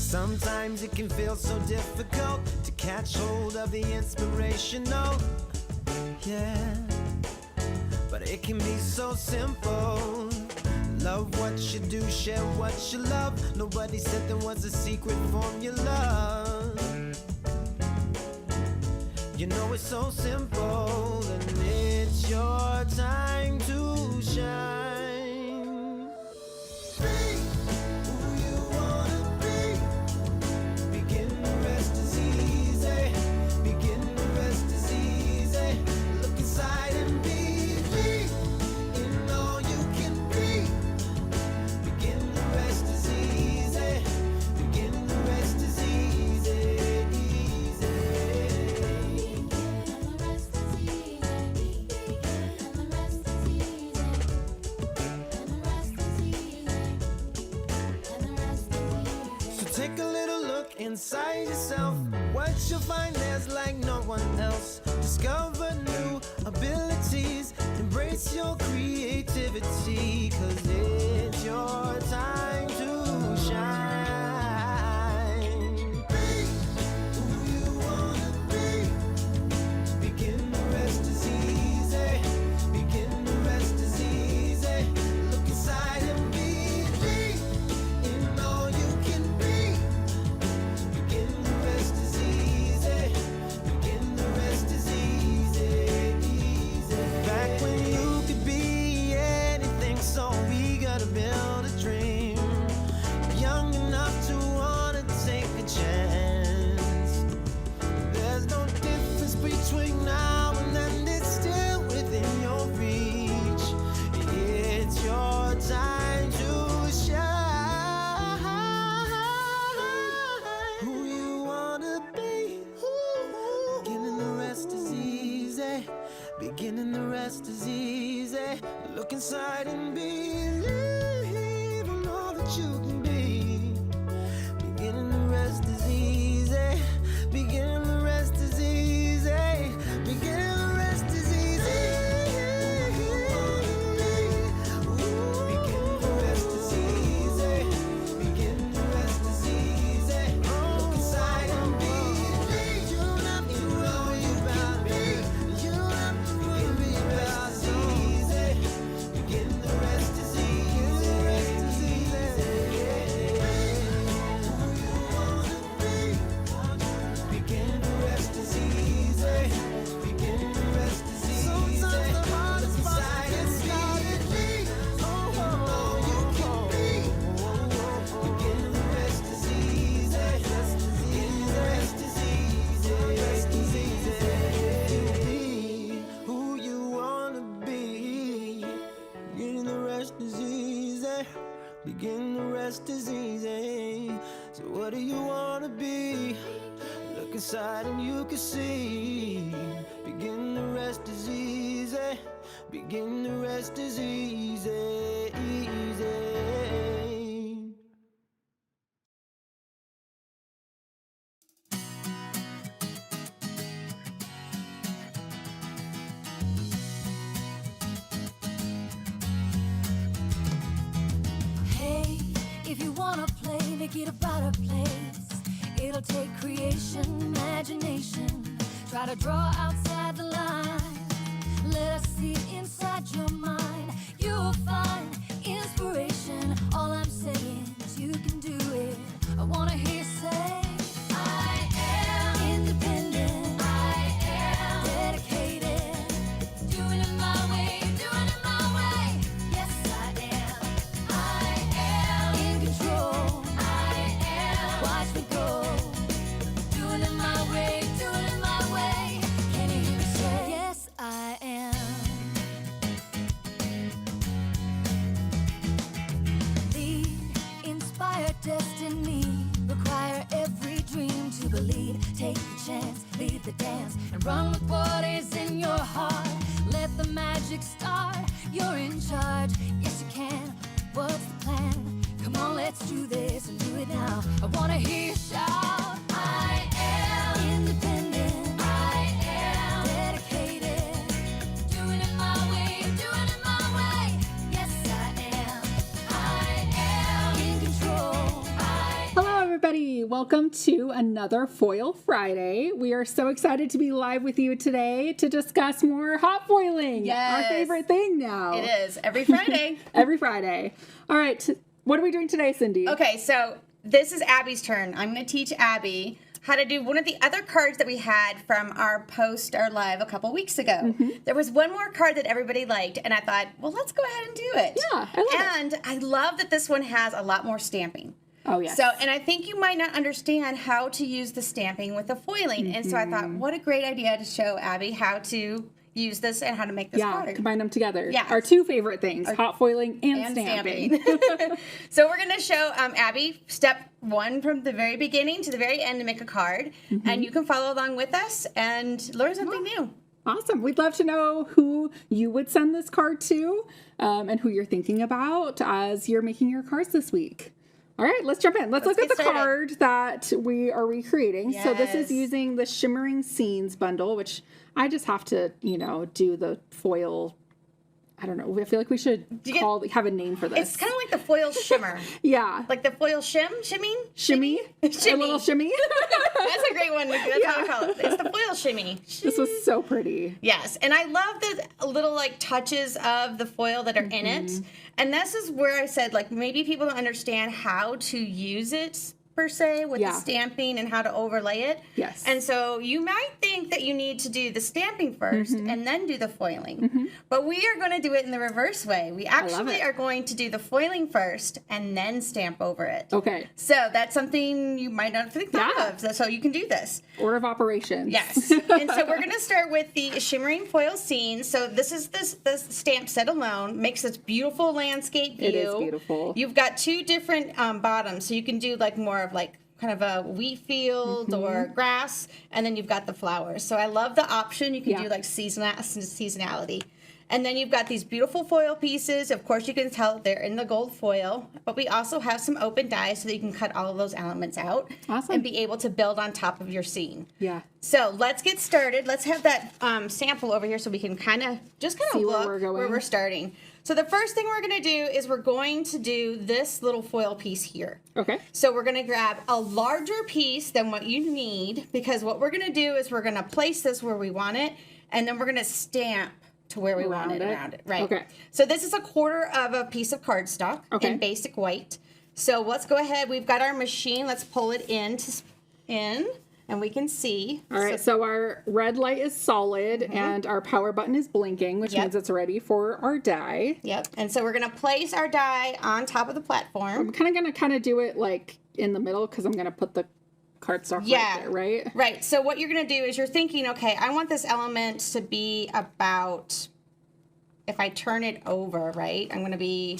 Sometimes it can feel so difficult to catch hold of the inspirational, yeah, but it can be so simple. Love what you do, share what you love. Nobody said there was a secret formula. You know it's so simple, and it's your time to shine. Be who you wanna be. Begin, the rest is easy. Begin, the rest is easy. Look inside and be in all you can be. Begin, the rest is easy. Begin, the rest is easy. Take a little look inside yourself. What you'll find there's like no one else. Discover new abilities. Embrace your creativity. 'Cause it's your time to shine. Be who you wanna be. Begin, the rest is easy. Begin, the rest is easy. Look inside and be in all you can be. Begin, the rest is easy. Begin, the rest is easy, easy. Back when you could be anything, so eager to build a dream. Young enough to wanna take a chance. There's no difference between now and then, it's still within your reach. It's your time to shine. Who you wanna be. Beginning, the rest is easy. Beginning, the rest is easy. Look inside and believe in all that you can be. Beginning, the rest is easy. Beginning, the rest is easy. Beginning, the rest is easy. Begin, the rest is easy. Begin, the rest is easy. Look inside and believe. You don't have to worry about me. You don't have to worry about easy. Begin, the rest is easy. The rest is easy. Who you wanna be. Begin, the rest is easy. Begin, the rest is easy. Sometimes the hardest part is started. Oh, all you can be. Begin, the rest is easy. Begin, the rest is easy. Rest is easy. Be who you wanna be. Begin, the rest is easy. Begin, the rest is easy. So what do you wanna be? Look inside and you can see. Begin, the rest is easy. Begin, the rest is easy, easy. Hey, if you wanna play, make it about a place. It'll take creation, imagination. Try to draw outside the line. Let us see inside your mind. You'll find inspiration. All I'm saying is you can do it. I wanna hear you say, I am independent. I am dedicated. Doing it my way, doing it my way. Yes, I am. I am in control. I am. Watch me go. Doing it my way, doing it my way. Can you hear me say, yes, I am. Lead, inspire destiny. Require every dream to believe. Take the chance, lead the dance, and run with what is in your heart. Let the magic start. You're in charge. Yes, you can. What's the plan? Come on, let's do this and do it now. I wanna hear you shout. I am independent. I am dedicated. Doing it my way, doing it my way. Yes, I am. I am in control. Hello, everybody. welcome to another Foil Friday. We are so excited to be live with you today to discuss more hot foiling. Yes. Our favorite thing now. It is every Friday. Every Friday. All right. What are we doing today, Cindy? Okay, so this is Abby's turn. I'm going to teach Abby how to do one of the other cards that we had from our live a couple weeks ago. There was one more card that everybody liked, and I thought, well, let's go ahead and do it. Yeah, I love it. And I love that this one has a lot more stamping. Oh, yes. So, and I think you might not understand how to use the stamping with the foiling. And so I thought, what a great idea to show Abby how to use this and how to make this card. Combine them together. Yeah. Our two favorite things, hot foiling and stamping. So we're going to show Abby step one from the very beginning to the very end to make a card. And you can follow along with us and learn something new. Awesome. We'd love to know who you would send this card to and who you're thinking about as you're making your cards this week. All right, let's jump in. Let's look at the card that we are recreating. So this is using the Shimmering Scenes Bundle, which I just have to, do the foil. I don't know. I feel like we should have a name for this. It's kind of like the foil shimmer. Yeah. Like the foil shimming? Shimmy? Shimmy. A little shimmy? That's a great one. That's how I call it. It's the foil shimmy. This was so pretty. Yes, and I love the little touches of the foil that are in it. And this is where I said maybe people don't understand how to use it per se with the stamping and how to overlay it. Yes. And so you might think that you need to do the stamping first and then do the foiling. But we are going to do it in the reverse way. We actually are going to do the foiling first and then stamp over it. Okay. So that's something you might not think of. So you can do this. Order of operations. Yes. And so we're going to start with the Shimmering Foil Scene. So this is the stamp set alone. Makes this beautiful landscape view. It is beautiful. You've got two different bottoms. So you can do more of kind of a wheat field or grass, and then you've got the flowers. So I love the option. You can do seasonality. And then you've got these beautiful foil pieces. Of course, you can tell they're in the gold foil, but we also have some open dies so that you can cut all of those elements out and be able to build on top of your scene. Yeah. So let's get started. Let's have that sample over here so we can kind of See look where we're starting. So the first thing we're going to do is we're going to do this little foil piece here. Okay. So we're going to grab a larger piece than what you need, because what we're going to do is we're going to place this where we want it, and then we're going to stamp to where we want it around it. Right. Okay. So this is a quarter of a piece of cardstock in basic white. So let's go ahead. We've got our machine. Let's pull it in, and we can see. All right, so our red light is solid and our power button is blinking, which means it's ready for our die. Yep. And so we're going to place our die on top of the platform. I'm going to do it in the middle because I'm going to put the cardstock right there, right? Right. So what you're going to do is you're thinking, okay, I want this element to be about, if I turn it over, right, I'm going to be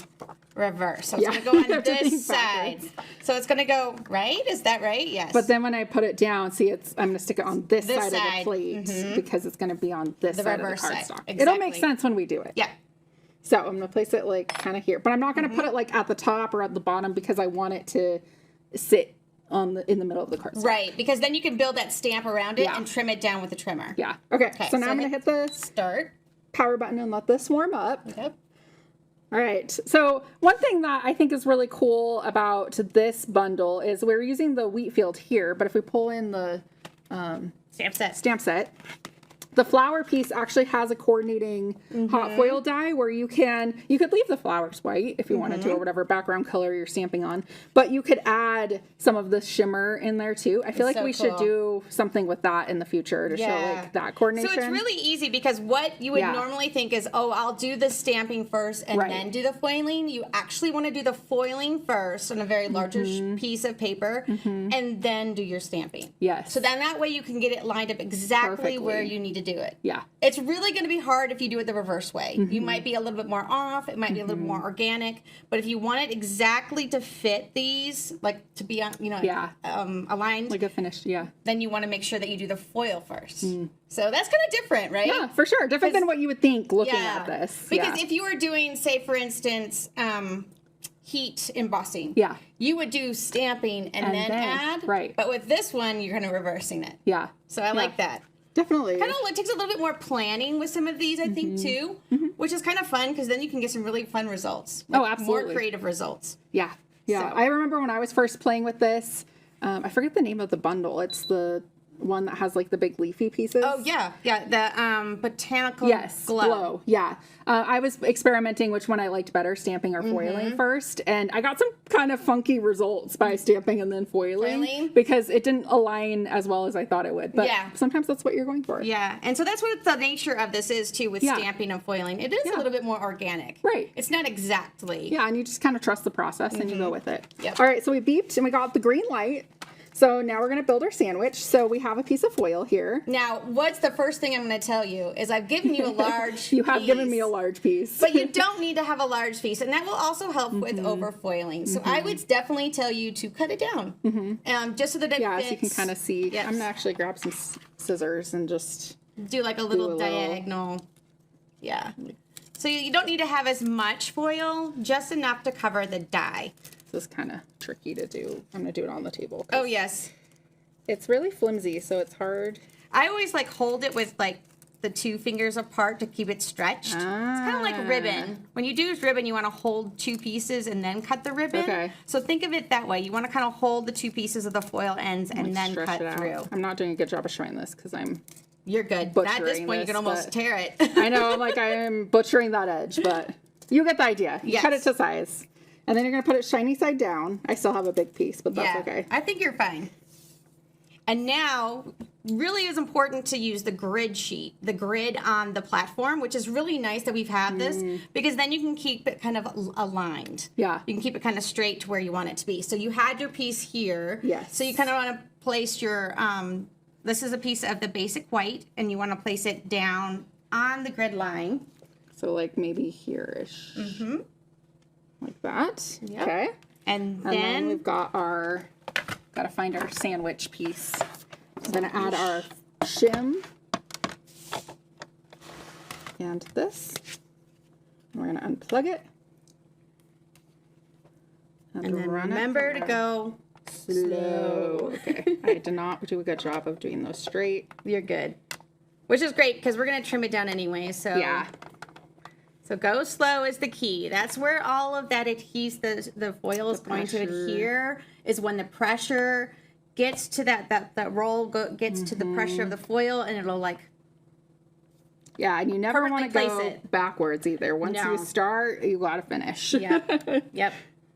reverse. So it's going to go on this side. So it's going to go, right? Is that right? Yes. But then when I put it down, see, I'm going to stick it on this side of the plate because it's going to be on this side of the cardstock. Exactly. It'll make sense when we do it. Yeah. So I'm going to place it kind of here. But I'm not going to put it at the top or at the bottom because I want it to sit in the middle of the cardstock. Right, because then you can build that stamp around it and trim it down with the trimmer. Yeah. Okay. So now I'm going to hit the start power button and let this warm up. Yep. All right. So one thing that I think is really cool about this bundle is we're using the wheat field here, but if we pull in the stamp set, the flower piece actually has a coordinating hot foil die where you could leave the flowers white if you wanted to, or whatever background color you're stamping on, but you could add some of the shimmer in there too. I feel like we should do something with that in the future to show that coordination. So it's really easy because what you would normally think is, oh, I'll do the stamping first and then do the foiling. You actually want to do the foiling first on a very larger piece of paper and then do your stamping. Yes. So then that way you can get it lined up exactly where you need to do it. Yeah. It's really going to be hard if you do it the reverse way. You might be a little bit more off. It might be a little more organic. But if you want it exactly to fit these, to be on, aligned. Like a finished, then you want to make sure that you do the foil first. So that's kind of different, right? Yeah, for sure. Different than what you would think looking at this. Because if you were doing, say, for instance, heat embossing, you would do stamping and then add. Right. But with this one, you're kind of reversing it. Yeah. So I like that. Definitely. Kind of it takes a little bit more planning with some of these, I think, too, which is kind of fun because then you can get some really fun results. Absolutely. More creative results. Yeah. Yeah. So. I remember when I was first playing with this, I forget the name of the bundle. It's the one that has like the big leafy pieces. Oh yeah, the botanical glow. Yeah. I was experimenting which one I liked better, stamping or foiling first, and I got some kind of funky results by stamping and then foiling because it didn't align as well as I thought it would. But sometimes that's what you're going for. Yeah, and so that's what the nature of this is too with stamping and foiling. It is a little bit more organic. Right. It's not exactly. Yeah, and you just kind of trust the process and you go with it. Yep. All right, so we beeped and we got the green light. So now we're going to build our sandwich. So we have a piece of foil here. Now, what's the first thing I'm going to tell you is I've given you a large You have given me a large piece. But you don't need to have a large piece, and that will also help with overfoiling. So I would definitely tell you to cut it down, just so that it fits. So you can kind of see. Yes. I'm going to actually grab some scissors and just do like a little diagonal. Yeah. So you don't need to have as much foil, just enough to cover the die. This is kind of tricky to do. I'm going to do it on the table. Oh, yes. It's really flimsy, so it's hard. I always like hold it with like the 2 fingers apart to keep it stretched. It's kind of like ribbon. When you do ribbon, you want to hold 2 pieces and then cut the ribbon. Okay. So think of it that way. You want to kind of hold the 2 pieces of the foil ends and then cut through. I'm not doing a good job of showing this because You're good. At this point, you can almost tear it. I know. I'm like, I am butchering that edge, but you get the idea. You cut it to size. And then you're going to put it shiny side down. I still have a big piece, but that's okay. I think you're fine. And now, really is important to use the grid sheet, the grid on the platform, which is really nice that we've had this, because then you can keep it kind of aligned. Yeah. You can keep it kind of straight to where you want it to be. So you had your piece here. Yes. So you kind of want to place your, this is a piece of the basic white, and you want to place it down on the grid line. So like maybe here-ish. Mm-hmm. Like that. Yep. Okay. And then we've got got to find our sandwich piece. We're going to add our shim and this. And we're going to unplug it. And then remember to go slow. Okay. I did not do a good job of doing those straight. You're good. Which is great because we're going to trim it down anyway. So yeah. So go slow is the key. That's where all of that adhesive, the foil is going to adhere, is when the pressure gets to that roll, gets to the pressure of the foil, and it'll like... Yeah, and you never want to go backwards either. Once you start, you got to finish. Yep. Yep.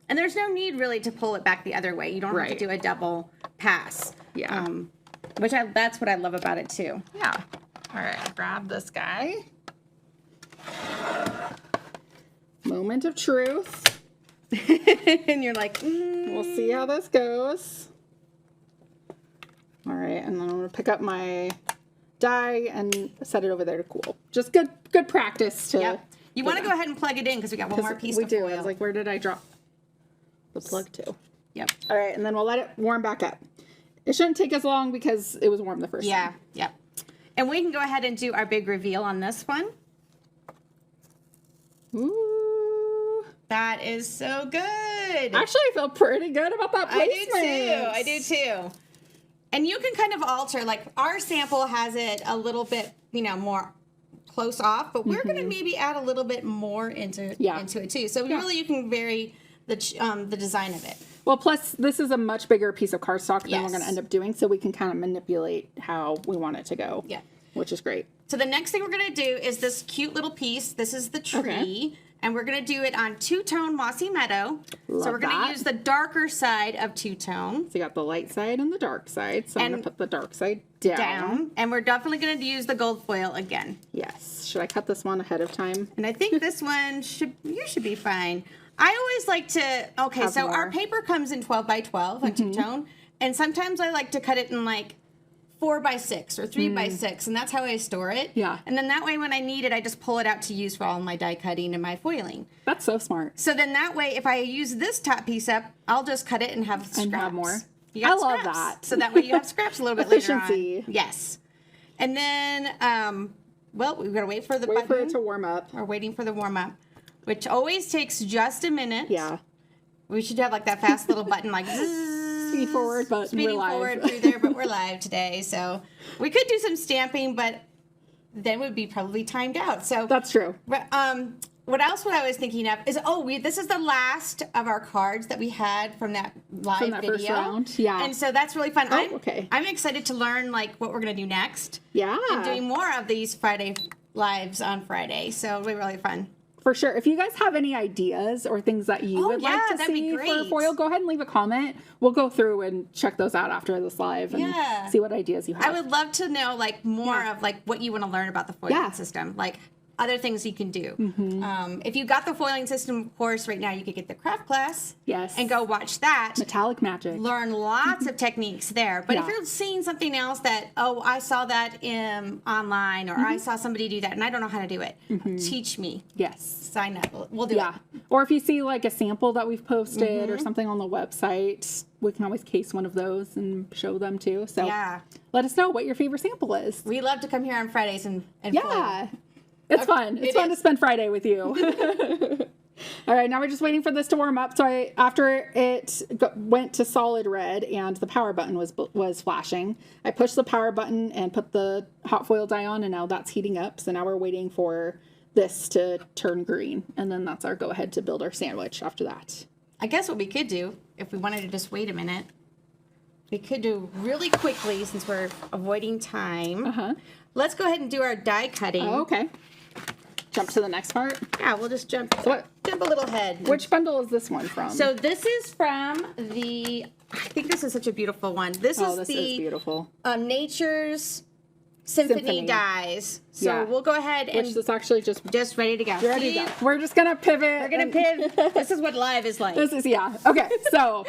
And there's no need really to pull it back the other way. You don't have to do a double pass. Yeah. That's what I love about it too. Yeah. All right, grab this guy. Moment of truth. And you're like, We'll see how this goes. All right, and then I'm going to pick up my die and set it over there to cool. Just good practice to... Yep. You want to go ahead and plug it in because we got one more piece of foil. I was like, where did I drop the plug to? Yep. All right, and then we'll let it warm back up. It shouldn't take as long because it was warm the first time. Yep. And we can go ahead and do our big reveal on this one. Ooh. That is so good. Actually, I feel pretty good about that placement. I do too. And you can kind of alter, like our sample has it a little bit, more close off, but we're going to maybe add a little bit more into it too. So really you can vary the design of it. Well, plus this is a much bigger piece of cardstock than we're going to end up doing, so we can kind of manipulate how we want it to go. Yeah. Which is great. So the next thing we're going to do is this cute little piece. This is the tree. Okay. And we're going to do it on two-tone Mossy Meadow. So we're going to use the darker side of two-tone. So you got the light side and the dark side. So I'm going to put the dark side down. And we're definitely going to use the gold foil again. Yes. Should I cut this one ahead of time? And I think this one you should be fine. I always like to, so our paper comes in 12 by 12 on two-tone. And sometimes I like to cut it in like 4 by 6 or 3 by 6, and that's how I store it. Yeah. And then that way when I need it, I just pull it out to use for all my die cutting and my foiling. That's so smart. So then that way, if I use this top piece up, I'll just cut it and have scraps. And have more. I love that. So that way you have scraps a little bit later on. Yes. And then, we've got to wait for the button. Wait for it to warm up. We're waiting for the warm up, which always takes just a minute. Yeah. We should have like that fast little button like zzz. Speeding forward, but speeding forward through there, but we're live today. So we could do some stamping, but then would be probably timed out. So that's true. what else I was thinking of is, this is the last of our cards that we had from that live From that video. first round, yeah. And so that's really fun. Okay. I'm excited to learn like what we're going to do next. Yeah. And doing more of these Friday lives on Friday. So it'll be really fun. For sure. If you guys have any ideas or things that you would like to that'd be see for great. foil, go ahead and leave a comment. We'll go through and check those out after this live and see what ideas you have. I would love to know like more of like what you want to learn about the foiling system. Like other things you can do. If you got the foiling system course right now, you could get the craft class. Yes. And go watch that. Metallic magic. Learn lots of techniques there. But if you're seeing something else that, I saw that online or I saw somebody do that and I don't know how to do it, teach me. Yes. Sign up. We'll do it. Or if you see like a sample that we've posted or something on the website, we can always case one of those and show them too. So let us know what your favorite sample is. We love to come here on Fridays and foil. It's fun. It's fun to spend Friday with you. All right, now we're just waiting for this to warm up. So after it went to solid red and the power button was flashing, I pushed the power button and put the hot foil dye on, and now that's heating up. So now we're waiting for this to turn green, and then that's our go ahead to build our sandwich after that. I guess what we could do, if we wanted to just wait a minute, we could do really quickly since we're avoiding time. Let's go ahead and do our die cutting. Oh, okay. Jump to the next part. Yeah, we'll just jump a little ahead. Which bundle is this one from? So this is from I think this is such a beautiful one. This is beautiful. Nature's Symphony dies. So we'll go ahead and... Which is actually just ready to go. Ready to go. We're just going to pivot. We're going to pivot. This is what live is like. Okay, so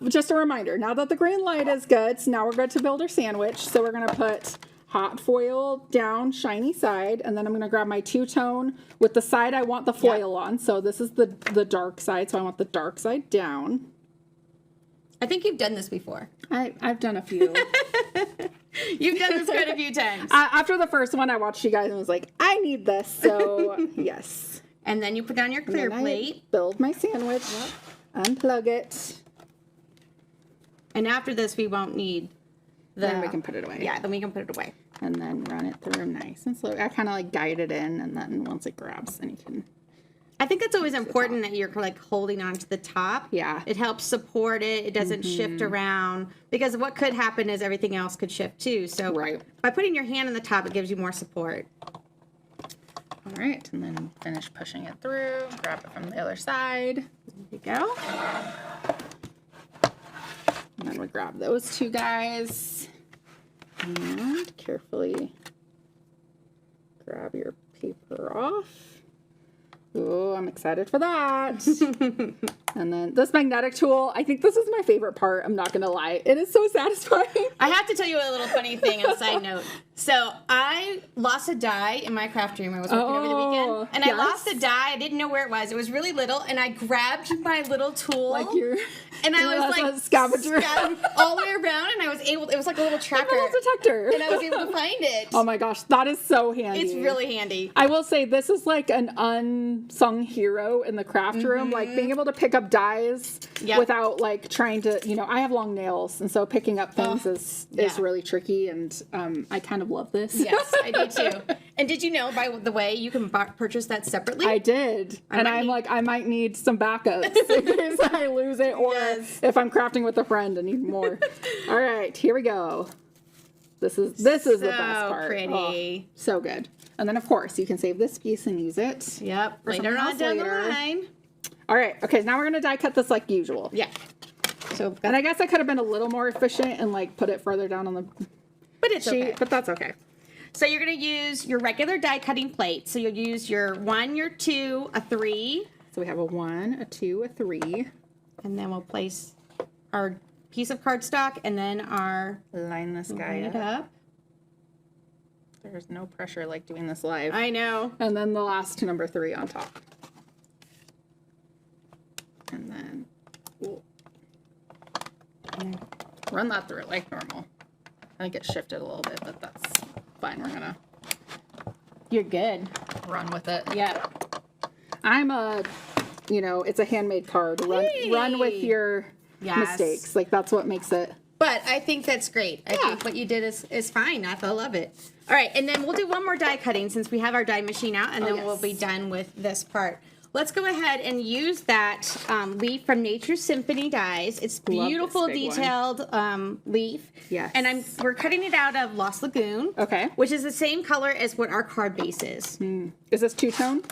just a reminder. Now that the green light is good, so now we're good to build our sandwich. So we're going to put hot foil down, shiny side, and then I'm going to grab my two-tone with the side I want the foil on. So this is the dark side, so I want the dark side down. I think you've done this before. I've done a few. You've done this quite a few times. After the first one, I watched you guys and was like, I need this. So, yes. And then you put down your clear plate. Build my sandwich. Unplug it. And after this, we won't need then we can put it away. Yeah, then we can put it away. And then run it through nice and slow. I kind of like guide it in, and then once it grabs, then you can... I think it's always important that you're like holding on to the top. Yeah. It helps support it. It doesn't shift around. Because what could happen is everything else could shift too. So by putting your hand on the top, it gives you more support. All right. And then finish pushing it through. Grab it from the other side. There you go. And then we grab those two guys. And carefully grab your paper off. Oh, I'm excited for that. And then this magnetic tool, I think this is my favorite part. I'm not going to lie. It is so satisfying. I have to tell you a little funny thing on a side note. So I lost a die in my craft room. I was working over the weekend. And I lost a die. I didn't know where it was. It was really little. And I grabbed my little tool. Like you're... And I was like... scavenger. all the way around. And I was able... It was like a little tracker. A little detector. And I was able to find it. Oh my gosh. That is so handy. It's really handy. I will say this is like an unsung hero in the craft room. Like being able to pick up dies without like trying to... You know, I have long nails. And so picking up things is really tricky. And I kind of love this. Yes, I do too. And did you know, by the way, you can purchase that separately? I did. I might need some backups in case I lose it or if I'm crafting with a friend and need more. All right, here we go. This is the best part. Pretty. Oh, so good. And then, of course, you can save this piece and use it. Yep. Later on down the line. All right. Okay, now we're going to die cut this like usual. Yeah. So, and I guess I could have been a little more efficient and like put it further down on the it's sheet, okay. But that's okay. So you're going to use your regular die cutting plate. So you'll use your 1, your 2, a 3. So we have a 1, a 2, a 3. And then we'll place our piece of cardstock and then our... Line this guy up. There's no pressure like doing this live. I know. And then the last number 3 on top. And then run that through like normal. I think it shifted a little bit, but that's fine. We're gonna... You're good. Run with it. Yeah. I'm it's a handmade card. Run with your mistakes. Like, that's what makes it But I think that's great. I think what you did is fine. I love it. All right, and then we'll do one more die cutting since we have our die machine out, and then we'll be done with this part. Let's go ahead and use that leaf from Nature's Symphony Dies. It's beautiful, detailed leaf. Yes. And we're cutting it out of Lost Lagoon. Okay. Which is the same color as what our card base is. Is this two-tone?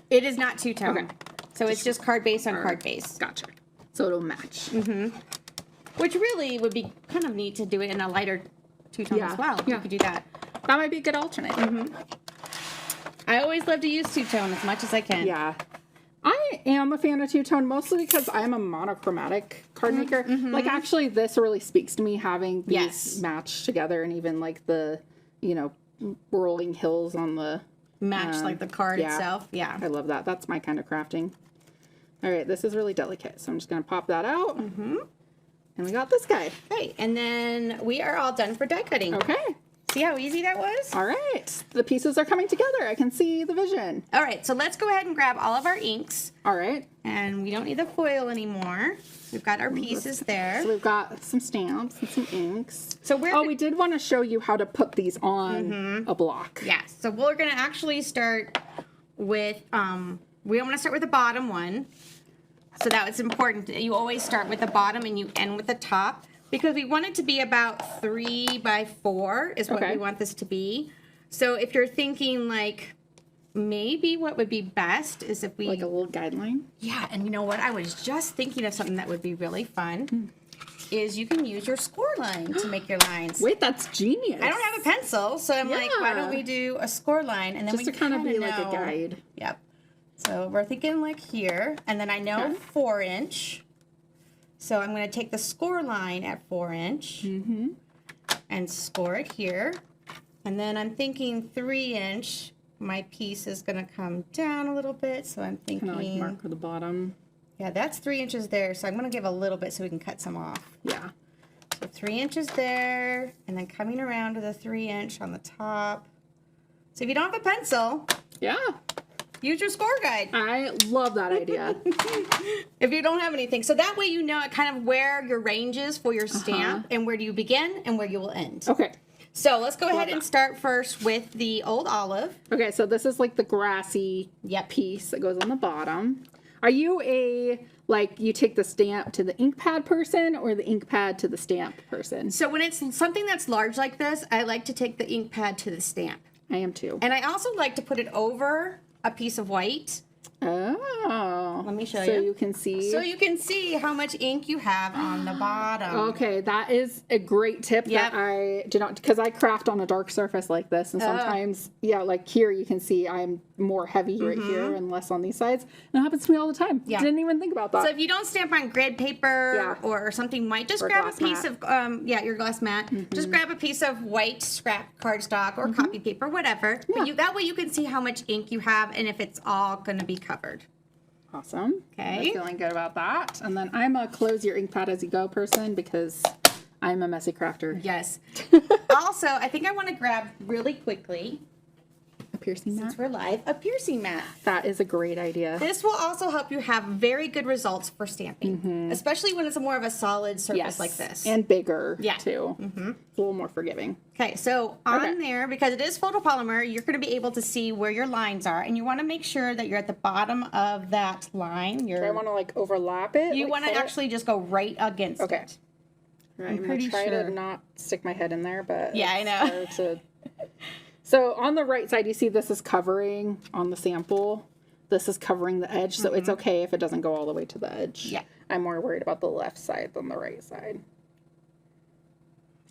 It is not two-tone. Okay. So it's just card base on card base. Gotcha. So it'll match. Which really would be kind of neat to do it in a lighter two-tone as well. Yeah. You could do that. That might be a good alternate. I always love to use two-tone as much as I can. Yeah. I am a fan of two-tone, mostly because I'm a monochromatic card maker. Like, actually, this really speaks to me, having these match together, and even, like, the, you know, rolling hills on the... Match, like, the card itself. Yeah. I love that. That's my kind of crafting. All right, this is really delicate, so I'm just going to pop that out. And we got this guy. Okay, and then we are all done for die cutting. Okay. See how easy that was? All right. The pieces are coming together. I can see the vision. All right, so let's go ahead and grab all of our inks. All right. And we don't need the foil anymore. We've got our pieces there. So we've got some stamps and some inks. So we did want to show you how to put these on a block. Yeah, so we're going to actually start with, we want to start with the bottom one. So that was important. You always start with the bottom and you end with the top. Because we want it to be about 3 by 4 is what we want this to be. So if you're thinking like, maybe what would be best is if we... Like a little guideline? Yeah, and you know what? I was just thinking of something that would be really fun. Is you can use your score line to make your lines. Wait, that's genius. I don't have a pencil, so I'm like, why don't we do a score line? And then just to kind of be like a guide. Yep. So we're thinking like here, and then I know 4-inch. So I'm going to take the score line at 4-inch and score it here. And then I'm thinking 3-inch. My piece is going to come down a little bit. So I'm thinking... Kind of like mark for the bottom. Yeah, that's 3 inches there. So I'm going to give a little bit so we can cut some off. Yeah. So 3 inches there. And then coming around to the 3-inch on the top. So if you don't have a pencil... Yeah. Use your score guide. I love that idea. If you don't have anything. So that way you know kind of where your range is for your stamp and where do you begin and where you will end. Okay. So let's go ahead and start first with the Old Olive. Okay, so this is like the grassy piece that goes on the bottom. Are you you take the stamp to the ink pad person or the ink pad to the stamp person? So when it's something that's large like this, I like to take the ink pad to the stamp. I am too. And I also like to put it over a piece of white. Oh. Let me show you. So you can see. So you can see how much ink you have on the bottom. Okay, that is a great tip that I do not, because I craft on a dark surface like this, and sometimes, like here you can see I'm more heavy right here and less on these sides. And it happens to me all the time. Yeah. Didn't even think about that. So if you don't stamp on grid paper or something white, just grab a piece of, your glass mat. Just grab a piece of white scrap cardstock or copy paper, whatever. Yeah. But that way you can see how much ink you have and if it's all going to be covered. Awesome. Okay. I'm feeling good about that. And then I'm a close your ink pad as you go person because I'm a messy crafter. Yes. Also, I think I want to grab really quickly, a piercing mat. since we're live, a piercing mat. That is a great idea. This will also help you have very good results for stamping, especially when it's more of a solid surface like this. And bigger too. It's a little more forgiving. Okay, so on there, because it is photopolymer, you're going to be able to see where your lines are, and you want to make sure that you're at the bottom of that line. Do I want to like overlap it? You want to actually just go right against it. Right, I'm going to try to not stick my head in there, but yeah, I know. So on the right side, you see this is covering on the sample. This is covering the edge, so it's okay if it doesn't go all the way to the edge. Yeah. I'm more worried about the left side than the right side.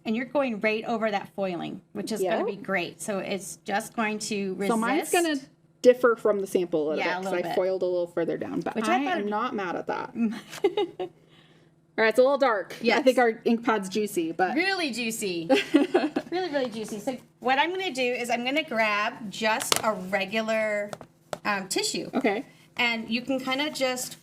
And you're going right over that foiling, which is going to be great. So it's just going to resist. So mine's going to differ from the sample a little bit because I bit. foiled a little further down, but Which I I thought am not mad at that. All right, it's a little dark. Yes. I think our ink pad's juicy, but... Really juicy. Really, really juicy. So what I'm going to do is I'm going to grab just a regular tissue. Okay. And you can kind of just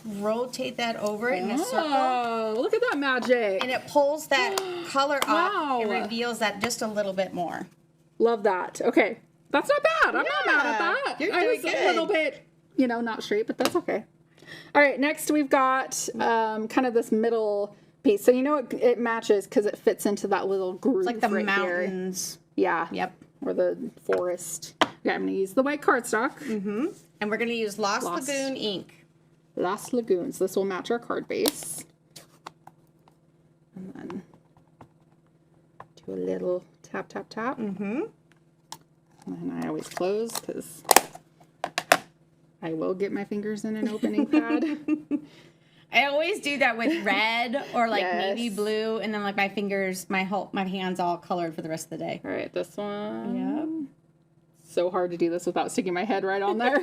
rotate that over in a circle. Oh, look at that magic. And it pulls that color Wow. off and reveals that just a little bit more. Love that. Okay. That's not bad. I'm not mad at that. You're I doing was good. a little bit, not straight, but that's okay. All right, next we've got kind of this middle piece. So you know it matches because it fits into that little groove Like the right mountains. here. Yeah. Yep. Or the forest. Okay, I'm going to use the white cardstock. And we're going to use Lost Lost. Lagoon ink. Lost Lagoons. This will match our card base. And then do a little tap, tap, tap. And I always close because I will get my fingers in an opening pad. I always do that with red or like Yes. navy blue, and then like my fingers, my hands all colored for the rest of the day. All right, this one. Yep. So hard to do this without sticking my head right on there.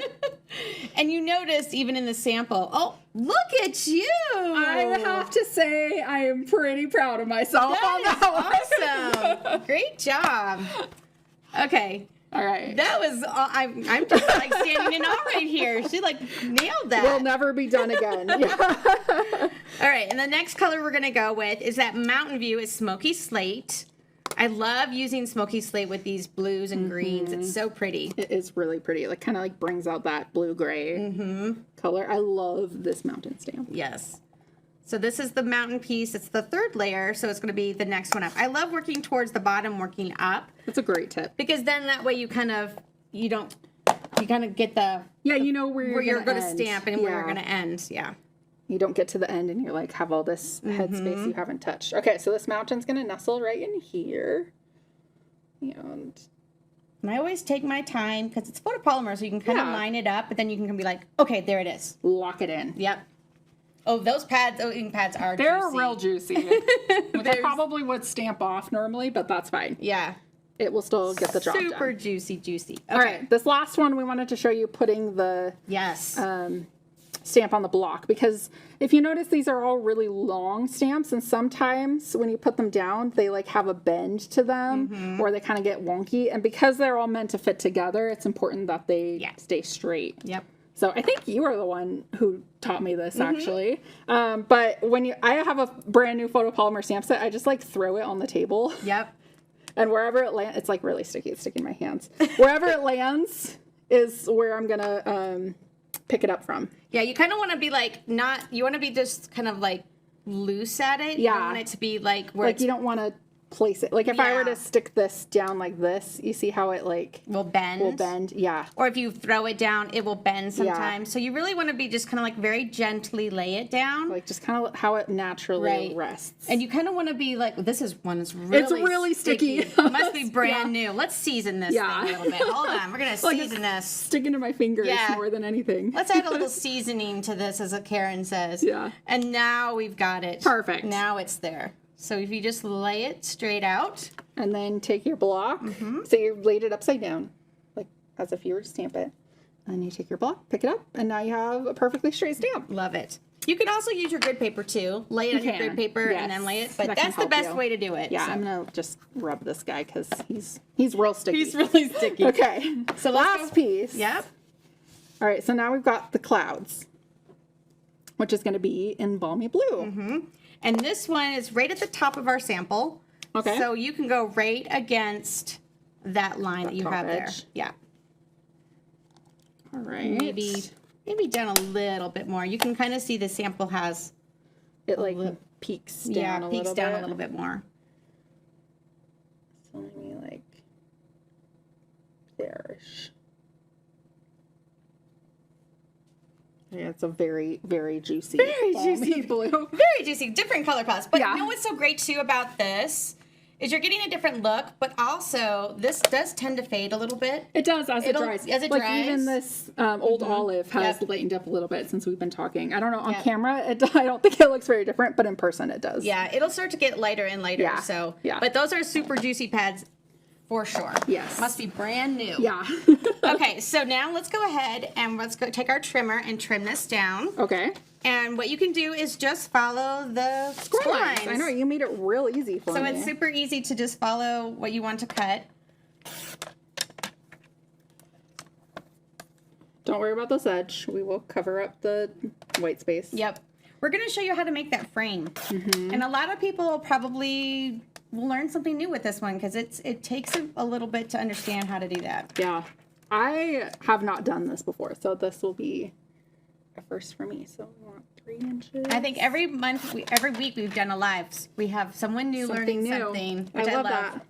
And you noticed even in the sample, oh, look at you! I have to say I am pretty proud of myself on that one. Awesome! Great job. Okay. All right. That was, I'm just like standing in awe right here. She like nailed that. Will never be done again. Yeah. All right, and the next color we're gonna go with is that Mountain View is Smoky Slate. I love using Smoky Slate with these blues and greens. It's so pretty. It is really pretty. It like kind of like brings out that blue-gray color. I love this mountain stamp. Yes. So this is the mountain piece. It's the third layer, so it's gonna be the next one up. I love working towards the bottom, working up, That's a great tip. because then that way you kind of get the Yeah, you know where you're gonna gonna end. stamp and where you're Yeah. gonna end. Yeah. You don't get to the end and you're like have all this headspace you haven't touched. Okay, so this mountain's gonna nestle right in here. And And I always take my time because it's photopolymer, so you can kind of Yeah. line it up, but then you can be like, okay, there it is. lock it in. Yep. Oh, those ink pads are They're juicy. real juicy. They probably would stamp off normally, but that's fine. Yeah. It will still get the job Super done. juicy. Okay. All right, this last one we wanted to show you putting the Yes. stamp on the block, because if you notice these are all really long stamps, and sometimes when you put them down they like have a bend to them or they kind of get wonky, and because they're all meant to fit together it's important that they stay straight. Yep. So I think you are the one who taught me this actually. But when I have a brand new photopolymer stamp set, I just like throw it on the table. Yep. And wherever it lands, it's like really sticky. It's sticking in my hands. Wherever it lands is where I'm gonna pick it up from. Yeah, you kind of want to be like you want to be just kind of like loose at it. You don't Yeah. want it to be like where Like it's you don't want to place it. Like if I were Yeah. to stick this down like this, you see how it like will bend. will bend? Yeah. Or if you throw it down, it will bend sometimes. So you really want to be just kind of like very gently lay it down. Like just kind of how it naturally Right. rests. And you kind of want to be like, this is one that's really sticky. It must be brand new. Let's season this Yeah. thing a little bit. Hold on. We're going to Like season this. sticking to my fingers Yeah. more than anything. Let's add a little seasoning to this, as Karen says. Yeah. And now we've got it. Perfect. Now it's there. So if you just lay it straight out. And then take your block. So you laid it upside down, like as if you were to stamp it. And you take your block, pick it up, and now you have a perfectly straight stamp. Love it. You can also use your grid paper too. Lay it on your can. grid paper Yes. and then lay it. But That can that's the help best you. way to do it. Yeah, So. I'm gonna just rub this guy because he's real sticky. He's really sticky. Okay. So last let's go- piece. Yep. All right. So now we've got the clouds, which is going to be in balmy blue. And this one is right at the top of our sample. Okay. So you can go right against that line that you top have there. edge. Yeah. All right. Maybe down a little bit more. You can kind of see the sample has it like peaks down a peaks little down bit. a little bit more. So maybe like there-ish. Yeah, it's a very, very juicy, balmy blue. Very juicy, different color palettes. But Yeah. you know what's so great too about this is you're getting a different look, but also this does tend to fade a little bit. It does as it It'll- dries. as it like dries. even this old olive has Yep. lightened up a little bit since we've been talking. I don't know on Yep. camera. I don't think it looks very different, but in person it does. Yeah, it'll start to get lighter and lighter. Yeah. So Yeah. But those are super juicy pads for sure. Yes. Must be brand new. Yeah. Okay, so now let's go ahead and let's go take our trimmer and trim this down. Okay. And what you can do is just follow the score lines. I know you made it real easy for So me. it's super easy to just follow what you want to cut. Don't worry about this edge. We will cover up the white space. Yep. We're going to show you how to make that frame. And a lot of people probably will learn something new with this one because it takes a little bit to understand how to do that. Yeah. I have not done this before, so this will be a first for me. So we want 3 inches. I think every week we've done a live. We have someone new learning something, which I love. That.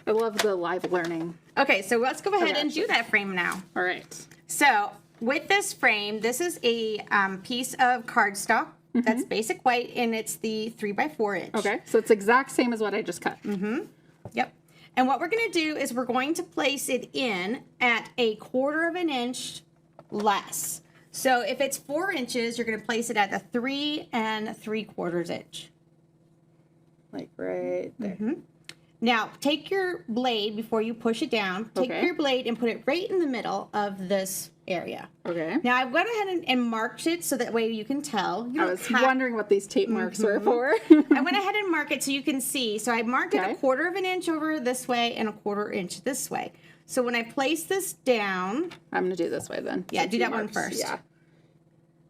I love the live learning. Okay, so let's go ahead and do that frame now. All right. So with this frame, this is a piece of cardstock that's basic white, and it's the 3x4 inch. Okay, so it's exact same as what I just cut. Yep. And what we're going to do is we're going to place it in at 1/4 inch less. So if it's 4 inches, you're going to place it at the 3 3/4 inch. Like right there. Now, take your blade before you push it down. Take your blade and put it right in the middle of this area. Okay. Now, I went ahead and marked it so that way you can tell. You I don't was have- wondering what these tape marks were for. I went ahead and marked it so you can see. So I marked it 1/4 inch over this way and 1/4 inch this way. So when I place this down... I'm going to do this way then. Yeah, So do 2 that one marks. first. Yeah.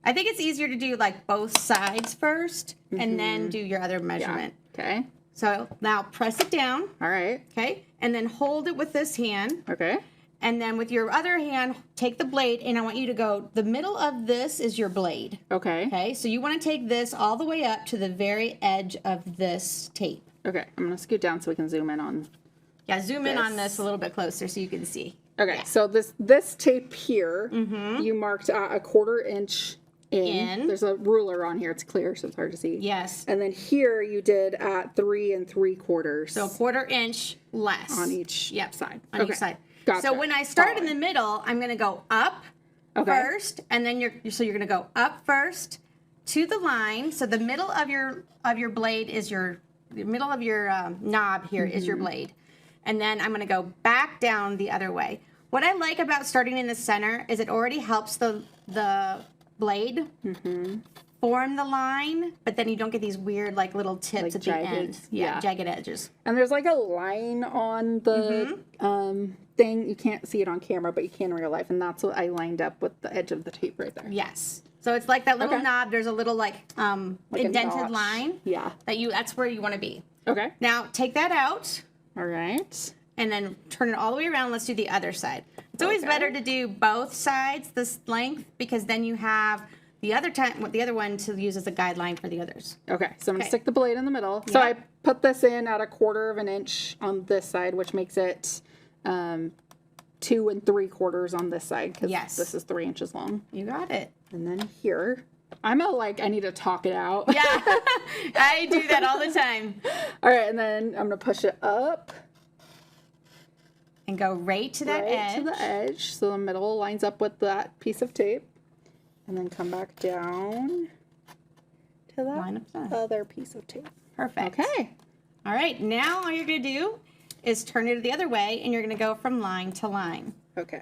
I think it's easier to do like both sides first and then do your other measurement. Okay. So now press it down, All right. okay? And then hold it with this hand. Okay. And then with your other hand, take the blade, and I want you to go, the middle of this is your blade. Okay. Okay, so you want to take this all the way up to the very edge of this tape. Okay. I'm going to scoot down so we can zoom in on. Yeah, zoom in on This. this a little bit closer so you can see. Okay. So this tape here, you marked at 1/4 inch in. There's a ruler on here. It's clear, so it's hard to see. Yes. And then here you did at 3 3/4. So 1/4 inch less. On each side. On Okay. each side. Gotcha. So when I start in the middle, I'm going to go up first, and then you're going to go up first to the line. So the middle of your blade is the middle of your knob here is your blade. And then I'm going to go back down the other way. What I like about starting in the center is it already helps the blade form the line, but then you don't get these weird like little tips Like at jagged, the end. yeah. Jagged edges. And there's like a line on the thing. You can't see it on camera, but you can in real life. And that's what I lined up with the edge of the tape right there. Yes. So it's like that little knob. There's a little like a indented notch. line. Yeah. That's where you want to be. Okay. Now take that out All right. and then turn it all the way around. Let's do the other side. It's always better to do both sides this length because then you have the other one to use as a guideline for the others. Okay. So I'm going to stick the blade in the middle. So I put this in at 1/4 inch on this side, which makes it 2 3/4 on this side because this is 3 inches long. You got it. And then here, I need to talk it out. Yeah, I do that all the time. All right, and then I'm gonna push it up. And go right to that edge. To the edge, so the middle lines up with that piece of tape. And then come back down to Line up that that. other piece of tape. Perfect. Okay. All right, now all you're going to do is turn it the other way, and you're going to go from line to line. Okay.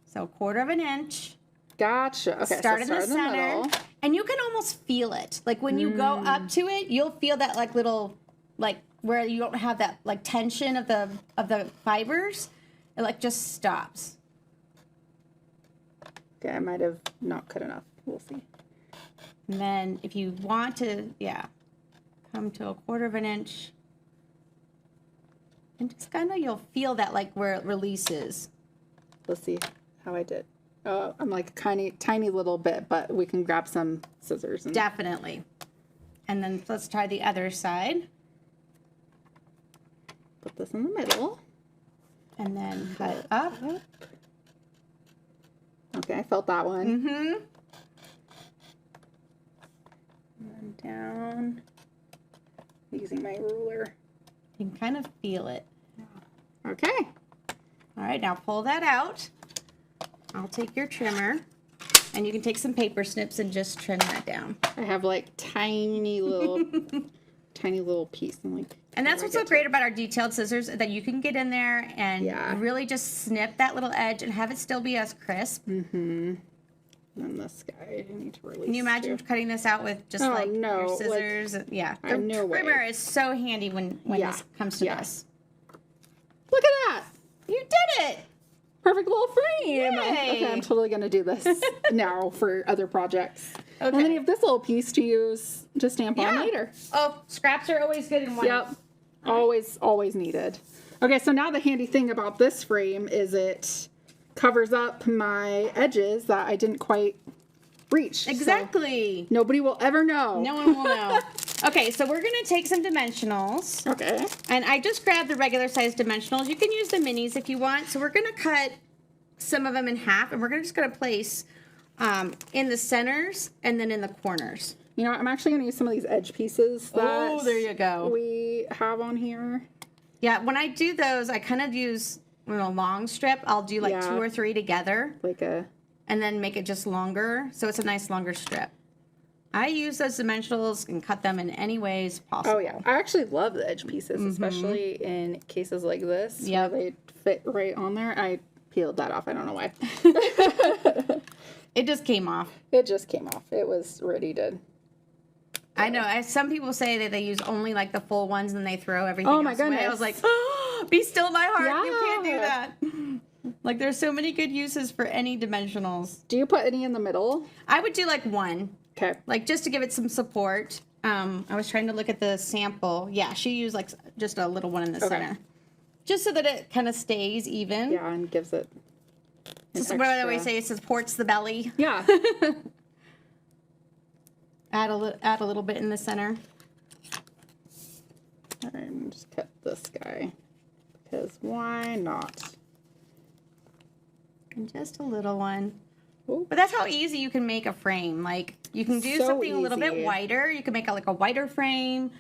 So 1/4 inch. Gotcha. Okay, Start so in the center. middle. And you can almost feel it. Like when you go up to it, you'll feel that like little, like where you don't have that like tension of the fibers. It like just stops. Okay, I might have not cut enough. We'll see. And then if you want to, come to 1/4 inch. And just kind of, you'll feel that like where it releases. Let's see how I did. I'm like tiny little bit, but we can grab some scissors. And Definitely. And then let's try the other side. put this in the middle. And then cut up. Okay, I felt that one. Mm-hmm. And then down. Using my ruler. You can kind of feel it. Okay. All right, now pull that out. I'll take your trimmer, and you can take some paper snips and just trim that down. I have like tiny little, tiny little piece. And that's what's so great about our detailed scissors, that you can get in there and really just snip that little edge and have it still be as crisp. Mm-hmm. And this guy, I need to release. Can you imagine cutting this out with just your scissors? Like, yeah, the no trimmer way. is so handy when this comes to this. Look at that! You did it! Perfect little frame. Yay. Okay, I'm totally gonna do this now for other projects. Okay. And then you have this little piece to use to stamp on later. Oh, scraps are always good in one. Yep. Always needed. Okay, so now the handy thing about this frame is it covers up my edges that I didn't quite reach. So Exactly. nobody will ever know. No one will know. Okay, so we're gonna take some dimensionals. Okay. And I just grabbed the regular size dimensionals. You can use the minis if you want. So we're gonna cut some of them in half, and we're just gonna place in the centers and then in the corners. You know what? I'm actually going to use some of these edge pieces that Oh, there you go. we have on here. Yeah, when I do those, I kind of use a long strip. I'll do like 2 or 3 together Like a... and then make it just longer. So it's a nice longer strip. I use those dimensionals and cut them in any ways possible. Oh, yeah. I actually love the edge pieces, especially in cases like this. Yep. Where they fit right on there. I peeled that off. I don't know why. It just came off. It just came off. It was ready to... I know. Some people say that they use only like the full ones and they throw everything Oh, my else away. I goodness. was like, oh, be still my heart. You can't do Yeah. that. Like there's so many good uses for any dimensionals. Do you put any in the middle? I would do like 1, Okay. like just to give it some support. I was trying to look at the sample. Yeah, she used like just a little one in the center. Just so that it kind of stays even. Yeah, and gives it an What I always extra- say, it supports the belly. Yeah. Add a little bit in the center. All right, I'm just cut this guy. Because why not? And just a little one. Ooh. But that's how easy you can make a frame. Like you can do So something a little bit easy. wider. You can make like a wider frame.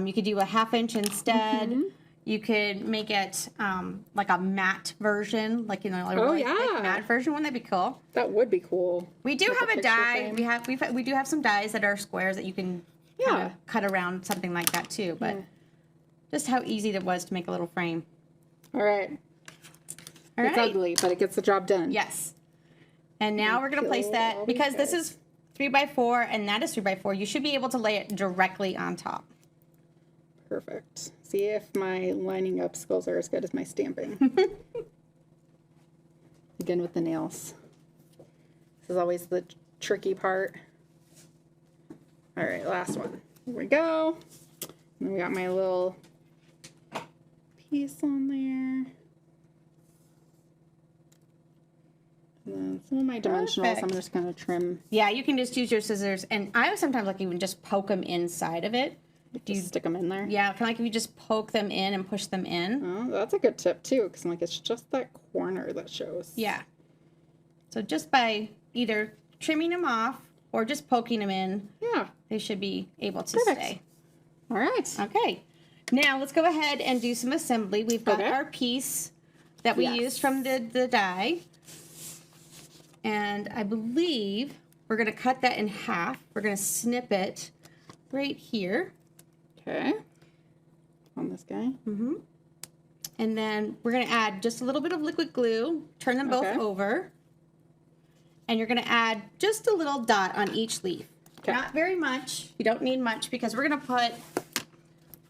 You could do a 1/2 inch instead. Mm-hmm. You could make it like a matte version, like like a Oh, really thick yeah. matte version. Wouldn't that be cool? That would be cool. We do Like a have a picture die. frame. We do have some dies that are squares that you can kind Yeah. of cut around something like that too. But just how easy it was to make a little frame. All right. All It's right. ugly, but it gets the job done. Yes. And now we're going to place peel that all these because this guys. is 3x4 and that is 3x4. You should be able to lay it directly on top. Perfect. See if my lining up skills are as good as my stamping. Again with the nails. This is always the tricky part. All right, last one. Here we go. And we got my little piece on there. And then some of my dimensionals, I'm Perfect. just going to trim. Yeah, you can just use your scissors. And I sometimes like even just poke them inside of it. Just stick them in there. Yeah, kind of like if you just poke them in and push them in. Oh, that's a good tip too, because like it's just that corner that shows. Yeah. So just by either trimming them off or just poking them in, Yeah. they should be able to Perfect. stay. All right. Okay. Now let's go ahead and do some assembly. We've got Okay. our piece that we Yes. used from the die. And I believe we're going to cut that in half. We're going to snip it right here. Okay. On this guy. And then we're going to add just a little bit of liquid glue. Turn them both Okay. over. And you're going to add just a little dot on each leaf. Okay. Not very much. You don't need much because we're going to put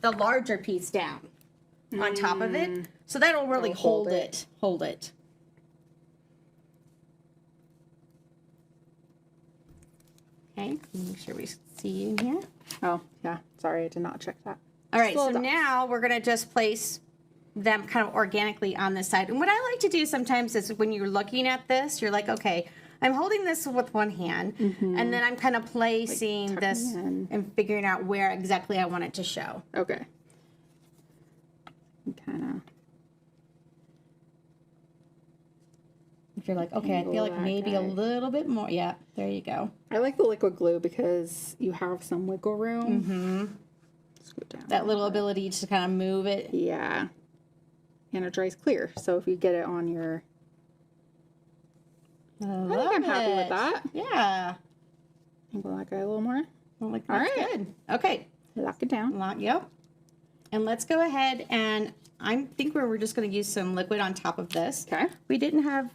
the larger piece down on top of it. So that'll really It'll hold hold it. it. Hold it. Okay, make sure we see in here. Oh, yeah. Sorry, I did not check that. All right, so little dots. now we're going to just place them kind of organically on this side. And what I like to do sometimes is when you're looking at this, you're like, okay, I'm holding this with one hand, and then I'm kind of placing tucking this in. and figuring out where exactly I want it to show. Okay. Kind of. If you're like, okay, I feel like That maybe a guy. little bit more. Yeah, there you go. I like the liquid glue because you have some wiggle room. Scoot down. That little ability to kind of move it. Yeah. And it dries clear. So if you get it on your... I think I'm happy with that. Yeah. Angle that guy a little more. Well, like, All that's right. good. Okay. Lock it down. Yep. And let's go ahead and I think we're just going to use some liquid on top of this. Okay. We didn't have.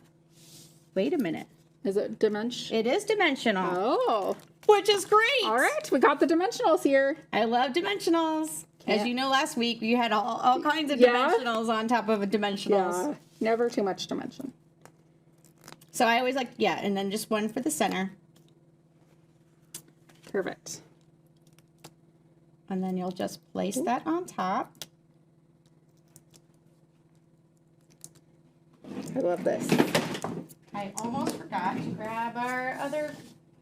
Wait a minute. Is it dimension? It is dimensional, Oh. which is great. All right. We got the dimensionals here. I love dimensionals. As Yeah. you know, last week you had all kinds of Yeah. dimensionals on top of a dimensionals. Yeah. Never too much dimension. So I always like, yeah, and then just one for the center. Perfect. And then you'll just place that on top. I love this. I almost forgot to grab our other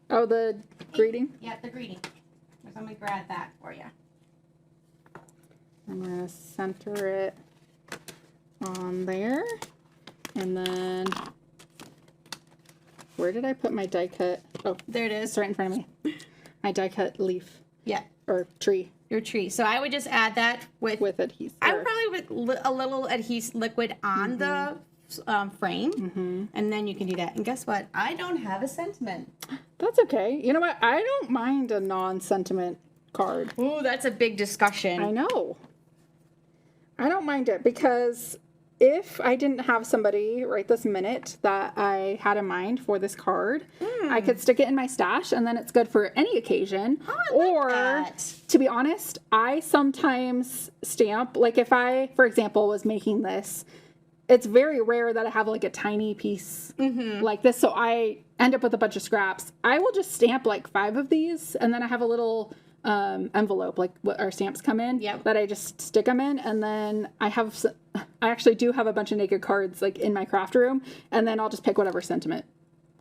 Oh, the greeting? Yeah, the greeting. So I'm going to grab that for you. I'm going to center it on there. And then, where did I put my die cut? Oh, There it it's is. right in front of me. My die cut leaf Yeah, or tree your tree. So I would just add that with adhesive. I would probably with a little adhesive liquid on the frame, and then you can do that. And guess what? I don't have a sentiment. That's okay. You know what? I don't mind a non-sentiment card. Ooh, that's a big discussion. I know. I don't mind it because if I didn't have somebody right this minute that I had in mind for this card, I could stick it in my stash and then it's good for any occasion. Oh, I like or, that. to be honest, I sometimes stamp, like if I, for example, was making this, it's very rare that I have like a tiny piece like this. So I end up with a bunch of scraps. I will just stamp like 5 of these and then I have a little envelope, like what our stamps come in, Yep. that I just stick them in, and then I actually do have a bunch of naked cards like in my craft room, and then I'll just pick whatever sentiment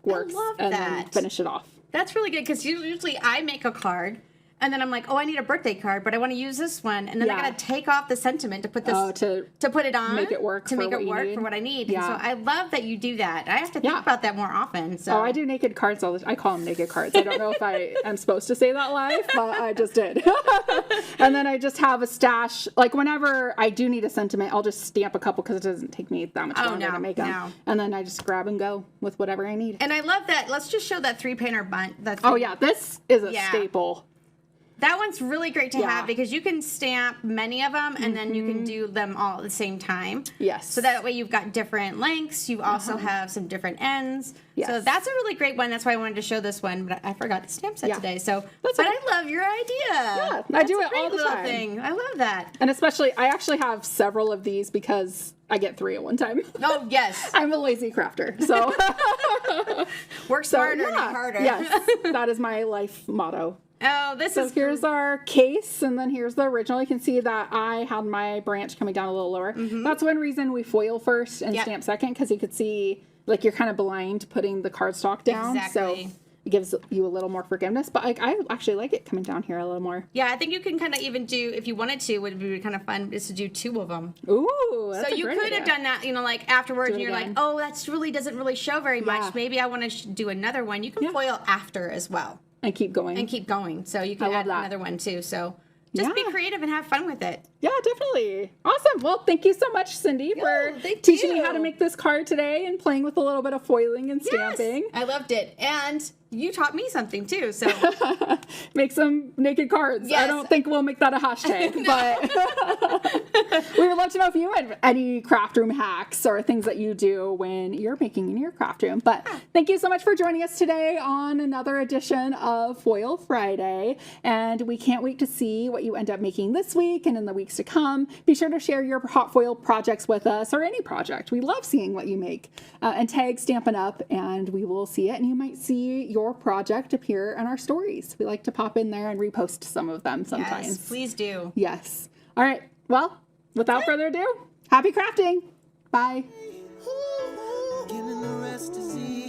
works love and then that. finish it off. That's really good because usually I make a card. And then I'm like, oh, I need a birthday card, but I want to use this one. And then I Yeah. gotta take off the sentiment to put this to put it on, make it work to for make what it you work need. for what I need. Yeah. And so I love that you do that. I have to think Yeah. about that more often. So Oh, I do naked cards all the time. I call them naked cards. I don't know if I am supposed to say that live, but I just did. And then I just have a stash. Like whenever I do need a sentiment, I'll just stamp a couple because it doesn't take me that much longer to make them. no. And then I just grab and go with whatever I need. And I love that. Let's just show that 3-painter bunt. Oh yeah, this is a Yeah. staple. That one's really great to Yeah. have because you can stamp many of them and then you can do them all at the same time. Yes. So that way you've got different lengths. You also have some different ends. Yes. So that's a really great one. That's why I wanted to show this one, but I forgot the stamp set Yeah. today. So, That's but okay. I love your idea. Yeah, I do it all great the little time. thing. I love that. And especially, I actually have several of these because I get 3 at one time. Oh yes, I'm a lazy crafter, so work smarter, yeah. not harder. Yes, that is my life motto. Oh, this So is here's our case, and then here's the original. You can see that I had my branch coming down a little lower. That's one reason we foil first and Yep. stamp second, because you could see, like, you're kind of blind putting the cardstock down. Exactly. So it gives you a little more forgiveness. But I actually like it coming down here a little more. Yeah, I think you can kind of even do, if you wanted to, would be kind of fun is to do 2 of them. Ooh, that's So a you great could have idea. done that, like afterwards, Do and it you're again. like, oh, that's really doesn't really show very much. Yeah. Maybe I want to do another one. You can Yeah. foil after as well And keep going. and keep going. So you can I love add that. another one too. So just be Yeah. creative and have fun with it. Yeah, definitely. Awesome. Well, thank you so much, Cindy, for thank teaching me how to you. make this card today and playing with a little bit of foiling and stamping. Yes, I loved it, and you taught me something too. So Make some naked cards. I Yes. don't think we'll make that a hashtag, but we would love to know if you had any craft room hacks or things that you do when you're making in your craft room. But thank you so much for joining us today on another edition of Foil Friday. And we can't wait to see what you end up making this week and in the weeks to come. Be sure to share your hot foil projects with us, or any project. We love seeing what you make. And tag Stampin' Up! And we will see it. And you might see your project appear in our stories. We like to pop in there and repost some of them sometimes. yes, please do. Yes. All right. Well, without further ado, happy crafting. Bye. Beginning the rest is easy.